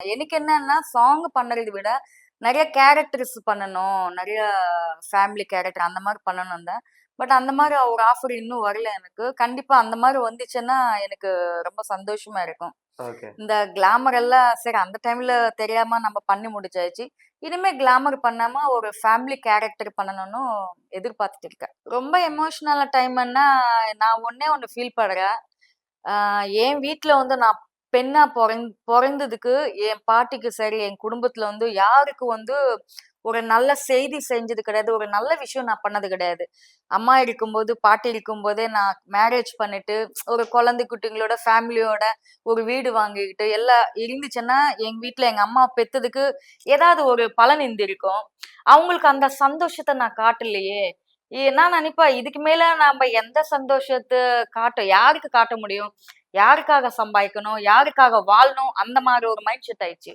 எனக்கு என்னன்னா, சாங் பண்ணறத விட, நெறைய கேரக்டர்ஸ் பண்ணணும். நெறைய ஃபேமிலி கேரக்டர் அந்த மாரி பண்ணணும் தான். பட் அந்த மாரி ஒரு ஆஃபர் இன்னும் வரல எனக்கு. கண்டிப்பா அந்த மாரி வந்துச்சுன்னா, எனக்கு ரொம்ப சந்தோஷமா இருக்கும். ஓகே. இந்த கிளாமர் எல்லாம் சரி அந்த டைம்ல தெரியாம நம்ம பண்ணி முடிச்சாச்சு. இனிமே கிளாமர் பண்ணாம ஒரு ஃபேமிலி கேரக்டர் பண்ணணும்னு எதிர்பார்த்துட்டு இருக்கேன். ரொம்ப எமோஷனல் டைம்ன்னா, நான் ஒண்ணே ஒண்ணு ஃபீல் படுறேன். ஆ என் வீட்ல வந்து நான் பெண்ணா பொறந்ததுக்கு என் பாட்டிக்கு சரி, என் குடும்பத்துல வந்து யாருக்கும் வந்து ஒரு நல்ல செய்தி செஞ்சது கிடையாது. ஒரு நல்ல விஷயம் நான் பண்ணது கிடையாது. அம்மா இருக்கும்போது, பாட்டி இருக்கும்போதே நான் மேரேஜ் பண்ணிட்டு, ஒரு குழந்தை குட்டிங்களோட, ஃபேமிலியோட ஒரு வீடு வாங்கிக்கிட்டு, எல்லாம் இருந்துச்சுன்னா, எங்க வீட்ல எங்க அம்மா பெத்ததுக்கு ஏதாவது ஒரு பலன் இருந்திருக்கும். அவங்களுக்கு அந்த சந்தோஷத்த நான் காட்டலையே! நான் நினைப்பேன், இதுக்கு மேல நாம எந்த சந்தோஷத்த யாருக்கு காட்ட முடியும்? யாருக்காக சம்பாதிக்கணும்? யாருக்காக வாழணும்? அந்த மாரி ஒரு மைண்ட் செட் ஆயிடுச்சு.